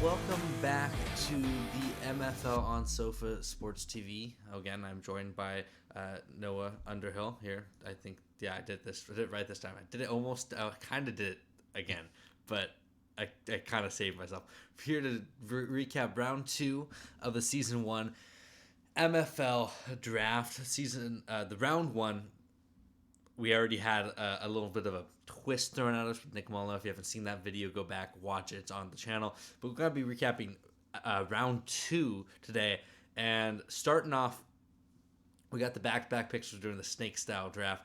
welcome back to the MFL on Sofa Sports TV. Again, I'm joined by Noah Underhill here. I think, I did it right this time. I did it almost, kind of did it again, but I kind of saved myself. Here to recap round two of the season one MFL draft season. The round one, we already had a little bit of a twist thrown at us with Nick Mullen. If you haven't seen that video, go back, watch it. It's on the channel. But we're going to be recapping round two today. And starting off, we got the back-to-back pictures during the snake-style draft.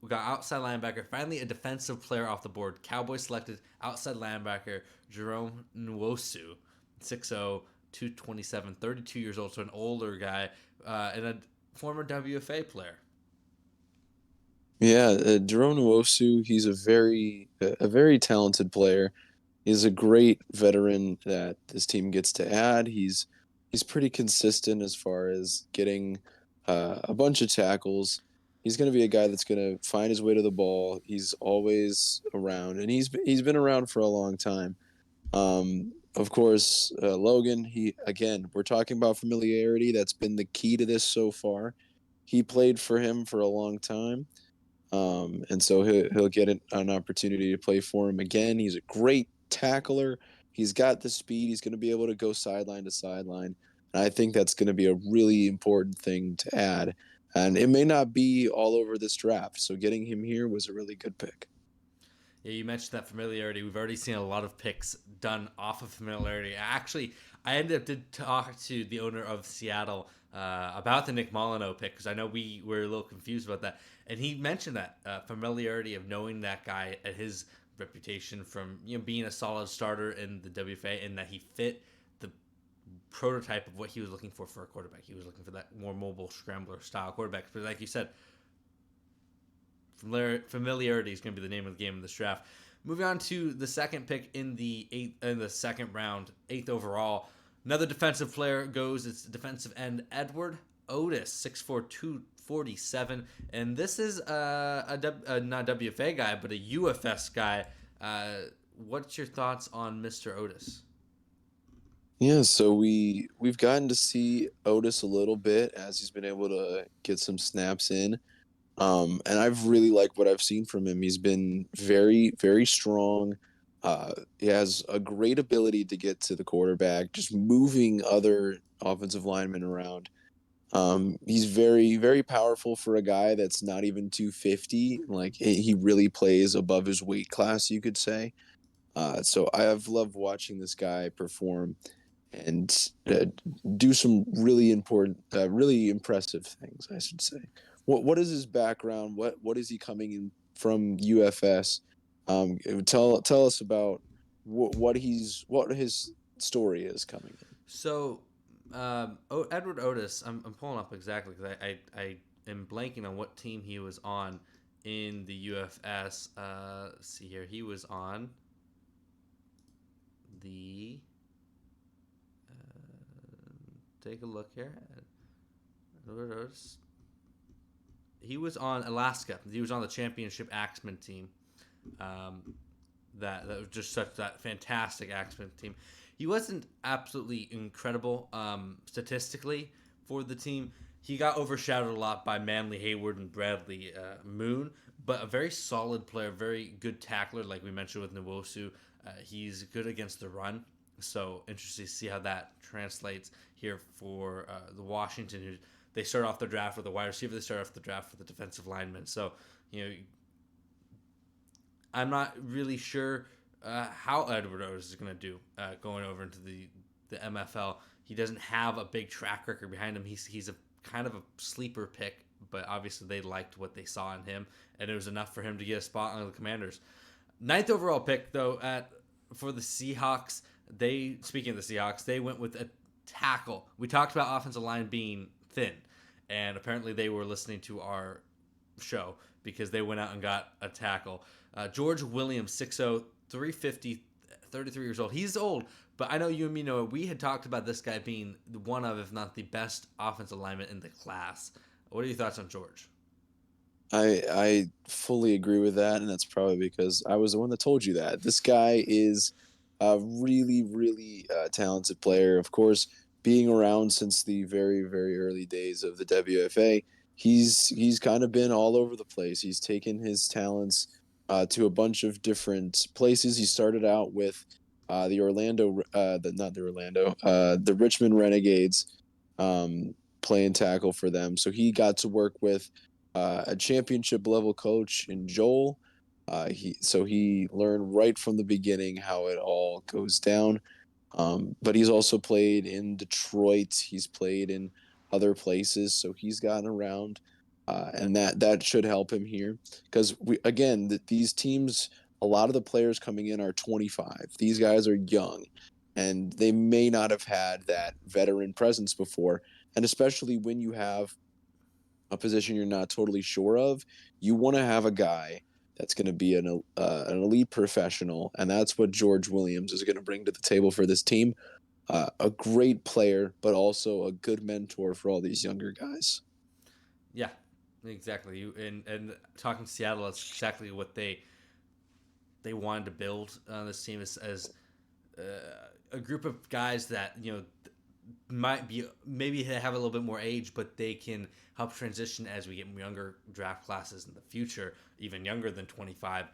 We got outside linebacker, finally a defensive player off the board. Cowboys selected outside linebacker Jerome Nwosu, 6'0", 227, 32 years old, so an older guy, and a former WFA player. Yeah, Jerome Nwosu, he's a very talented player. He's a great veteran that this team gets to add. He's pretty consistent as far as getting a bunch of tackles. He's going to be a guy that's going to find his way to the ball. He's always around, and he's been around for a long time. Of course, Logan. We're talking about familiarity. That's been the key to this so far. He played for him for a long time. And so he'll get an opportunity to play for him again. He's a great tackler. He's got the speed. He's going to be able to go sideline to sideline. And I think that's going to be a really important thing to add. And it may not be all over this draft. So getting him here was a really good pick. Yeah, you mentioned that familiarity. We've already seen a lot of picks done off of familiarity. Actually, I ended up did talk to the owner of Seattle about the Nick Molyneux pick because I know we were a little confused about that, and he mentioned that familiarity of knowing that guy at his reputation from being a solid starter in the WFA and that he fit the prototype of what he was looking for a quarterback. He was looking for that more mobile scrambler style quarterback. But like you said, familiarity is going to be the name of the game in this draft. Moving on to the second pick in the second round, eighth overall. Another defensive player goes. It's defensive end Edward Otis, 6'4", 247, and this is not a WFA guy, but a UFS guy. What's your thoughts on Mr. Otis? Yeah, so we've gotten to see Otis a little bit as he's been able to get some snaps in. And I've really liked what I've seen from him. He's been very, very strong. He has a great ability to get to the quarterback, just moving other offensive linemen around. He's very, very powerful for a guy that's not even 250. Like he really plays above his weight class, you could say. So I have loved watching this guy perform and do some really important, really impressive things, I should say. What is his background? What is he coming in from UFS? Tell us about what his story is coming in. So, Edward Otis, I'm pulling up exactly because I am blanking on what team he was on in the UFS. Let's see here. He was on the. Take a look here. Edward Otis. He was on Alaska. He was on the championship Axeman team. That was just such that fantastic Axeman team. He wasn't absolutely incredible statistically for the team. He got overshadowed a lot by Manley Hayward and Bradley Moon, but a very solid player, very good tackler, like we mentioned with Nwosu. He's good against the run, so interesting to see how that translates here for the Washington. Who they start off the draft with a wide receiver. They start off the draft with a defensive lineman. So I'm not really sure how Edward Otis is going to do going over into the MFL. He doesn't have a big track record behind him. He's a kind of a sleeper pick, but obviously they liked what they saw in him, and it was enough for him to get a spot on the Commanders. Ninth overall pick though for the Seahawks. Speaking of the Seahawks, they went with a tackle. We talked about offensive line being thin, and apparently they were listening to our show because they went out and got a tackle. George Williams, 6'0", 350, 33 years old. He's old, but I know you and me know we had talked about this guy being one of, if not the best offensive lineman in the class. What are your thoughts on George? I fully agree with that, and that's probably because I was the one that told you that. This guy is A really, really talented player. Of course, being around since the very, very early days of the WFA, he's kind of been all over the place. He's taken his talents to a bunch of different places. He started out with the Orlando, the not the Orlando, the Richmond Renegades, playing tackle for them. So he got to work with a championship level coach in Joel. He learned right from the beginning how it all goes down. But he's also played in Detroit. He's played in other places, so he's gotten around, and that should help him here because these teams, a lot of the players coming in are 25. These guys are young, and they may not have had that veteran presence before, and especially when you have a position you're not totally sure of, you want to have a guy that's going to be an elite professional, and that's what George Williams is going to bring to the table for this team. A great player, but also a good mentor for all these younger guys. Yeah, exactly. And talking to Seattle, that's exactly what they wanted to build on this team as a group of guys that might be maybe they have a little bit more age, but they can help transition as we get younger draft classes in the future, even younger than 25.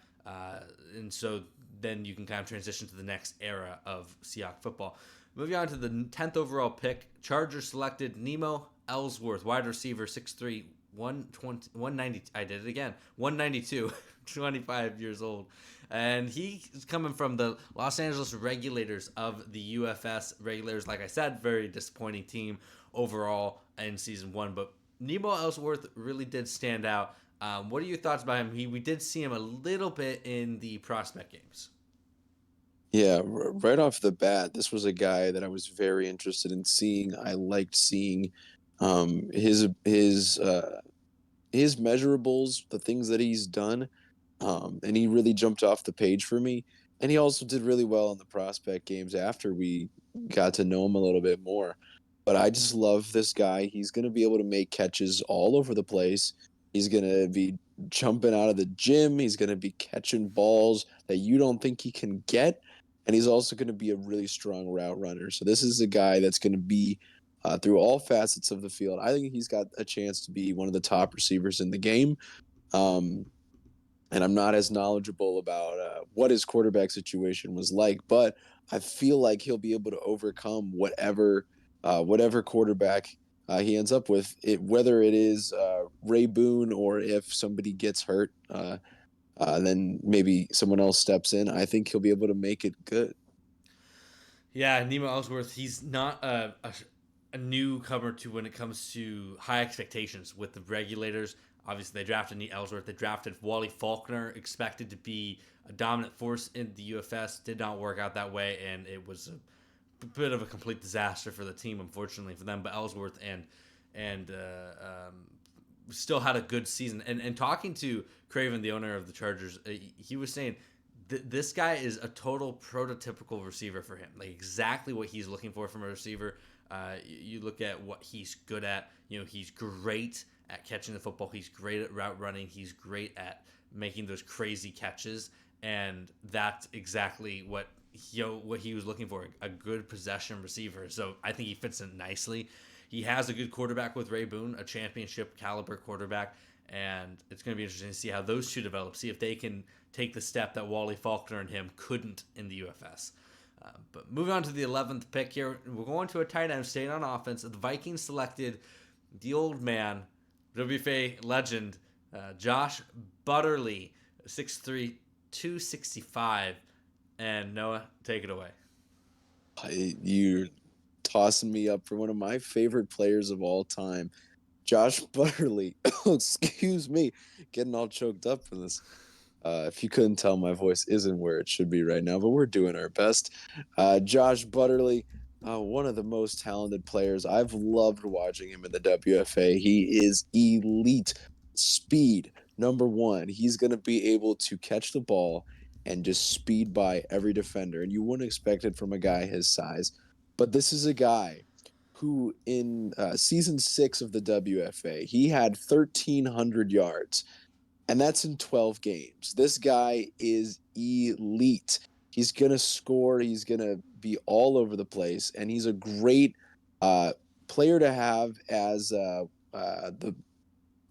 And so then you can kind of transition to the next era of Seahawks football. Moving on to the 10th overall pick, Chargers selected Nemo Ellsworth, wide receiver, 6'3", 120, 190. I did it again. 192, 25 years old. And he's coming from the Los Angeles Regulators of the UFS Regulators. Like I said, very disappointing team overall in season one. But Nemo Ellsworth really did stand out. What are your thoughts about him? We did see him a little bit in the prospect games. Yeah, right off the bat, this was a guy that I was very interested in seeing. I liked seeing his measurables, the things that he's done, and he really jumped off the page for me. And he also did really well in the prospect games after we got to know him a little bit more. But I just love this guy. He's going to be able to make catches all over the place. He's going to be jumping out of the gym. He's going to be catching balls that you don't think he can get. And he's also going to be a really strong route runner. So this is a guy that's going to be through all facets of the field. I think he's got a chance to be one of the top receivers in the game. Um, and I'm not as knowledgeable about what his quarterback situation was like, but I feel like he'll be able to overcome whatever quarterback he ends up with, whether it is Ray Boone or if somebody gets hurt, then maybe someone else steps in. I think he'll be able to make it good. Yeah, Nemo Ellsworth, he's not a newcomer to when it comes to high expectations with the regulators. Obviously, they drafted Nemo Ellsworth. They drafted Wally Faulkner, expected to be a dominant force in the UFS. Did not work out that way, and it was a bit of a complete disaster for the team, unfortunately for them. But Ellsworth and still had a good season. And talking to Craven, the owner of the Chargers, he was saying this guy is a total prototypical receiver for him. Like exactly what he's looking for from a receiver. You look at what he's good at. He's great at catching the football. He's great at route running. He's great at making those crazy catches. And that's exactly what he was looking for, a good possession receiver. So I think he fits in nicely. He has a good quarterback with Ray Boone, a championship caliber quarterback, and it's going to be interesting to see how those two develop. See if they can take the step that Wally Faulkner and him couldn't in the UFS. But moving on to the 11th pick here, we're going to a tight end, staying on offense. The Vikings selected the old man, WFA legend, Josh Butterly, 6'3", 265. And Noah, take it away. You're tossing me up for one of my favorite players of all time, Josh Butterly. Excuse me, getting all choked up for this. If you couldn't tell, my voice isn't where it should be right now, but we're doing our best. Josh Butterly, one of the most talented players. I've loved watching him in the WFA. He is elite speed, number one. He's going to be able to catch the ball and just speed by every defender. And you wouldn't expect it from a guy his size. But this is a guy who, in season 6 of the WFA, he had 1,300 yards, and that's in 12 games. This guy is elite. He's gonna score. He's gonna be all over the place, and he's a great uh, player to have as the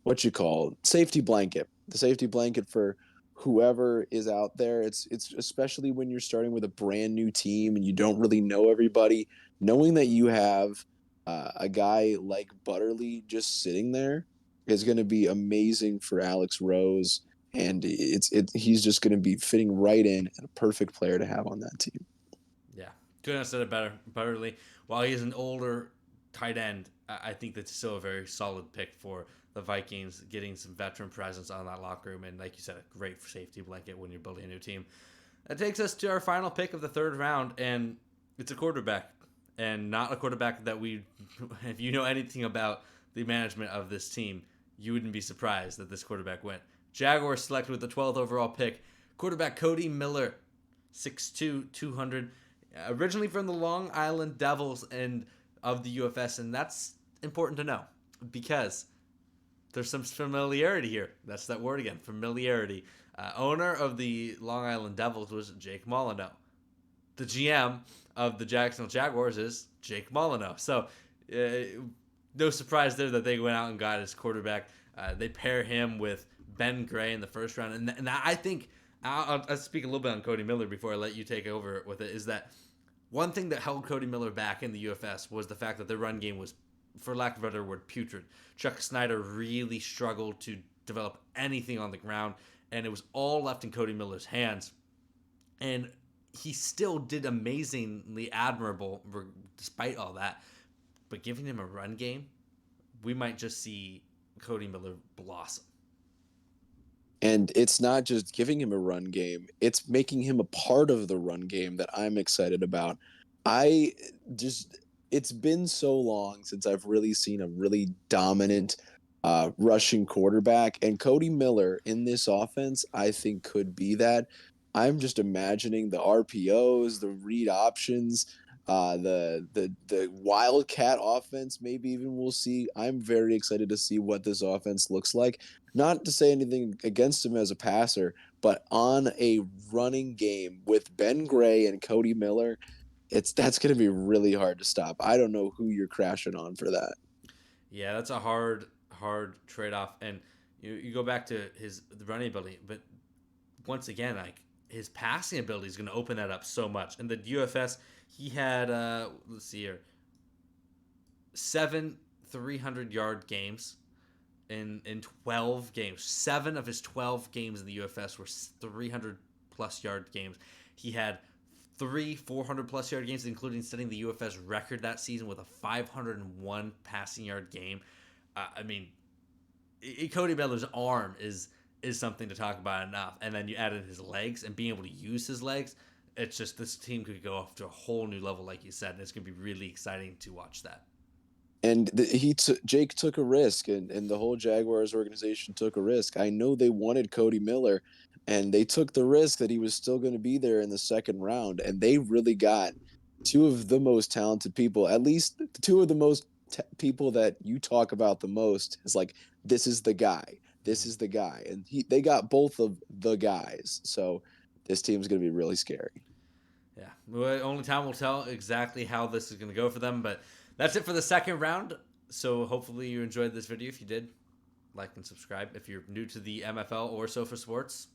what you call safety blanket, the safety blanket for whoever is out there. It's especially when you're starting with a brand new team and you don't really know everybody. Knowing that you have a guy like Butterly just sitting there is going to be amazing for Alex Rose, and he's just going to be fitting right in and a perfect player to have on that team. Yeah, couldn't have said it better. Butterly, while he's an older tight end, I think that's still a very solid pick for the Vikings, getting some veteran presence on that locker room, and like you said, a great safety blanket when you're building a new team. That takes us to our final pick of the third round, and it's a quarterback, and not a quarterback that we. If you know anything about the management of this team, you wouldn't be surprised that this quarterback went. Jaguars selected with the 12th overall pick, quarterback Cody Miller, 6'2", 200, originally from the Long Island Devils and of the UFS, and that's important to know because there's some familiarity here. That's that word again, familiarity. Owner of the Long Island Devils was Jake Molyneux. The GM of the Jacksonville Jaguars is Jake Molyneux. So no surprise there that they went out and got his quarterback. They pair him with Ben Gray in the first round. And I think, I'll speak a little bit on Cody Miller before I let you take over with it, is that one thing that held Cody Miller back in the UFS was the fact that the run game was, for lack of a better word, putrid. Chuck Snyder really struggled to develop anything on the ground, and it was all left in Cody Miller's hands. And he still did amazingly admirable despite all that. But giving him a run game, we might just see Cody Miller blossom. And it's not just giving him a run game, it's making him a part of the run game that I'm excited about. I just, it's been so long since I've really seen a really dominant rushing quarterback. And Cody Miller in this offense, I think, could be that. I'm just imagining the RPOs, the read options, the wildcat offense. Maybe even we'll see. I'm very excited to see what this offense looks like. Not to say anything against him as a passer, but on a running game with Ben Gray and Cody Miller, that's going to be really hard to stop. I don't know who you're crashing on for that. Yeah, that's a hard trade off. And you go back to his running ability, but once again, like his passing ability is going to open that up so much. And the UFS, he had let's see here, 7 300-yard games in 12 games. 7 of his 12 games in the UFS were 300 plus yard games. He had 3 400 plus yard games, including setting the UFS record that season with a 501 passing yard game. I mean, Cody Miller's arm is something to talk about enough. And then you added his legs and being able to use his legs. It's just this team could go off to a whole new level, like you said, and it's going to be really exciting to watch that. And Jake took a risk, and the whole Jaguars organization took a risk. I know they wanted Cody Miller, and they took the risk that he was still going to be there in the second round, and they really got two of the most talented people, at least two of the most people that you talk about the most. Is like, this is the guy, this is the guy, and they got both of the guys. So this team's going to be really scary. Yeah, well, only time will tell exactly how this is going to go for them, but that's it for the second round. So hopefully you enjoyed this video. If you did, like and subscribe. If you're new to the MFL or Sofa Sports,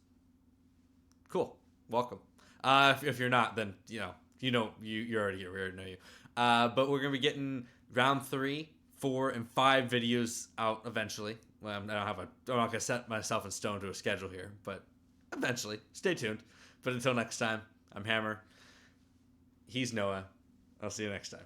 cool, welcome. If you're not, then you're already here. We already know you. But we're gonna be getting round 3, 4, and 5 videos out eventually. Well, I'm not gonna set myself in stone to a schedule here, but eventually, stay tuned. But until next time, I'm Hammer. He's Noah. I'll see you next time.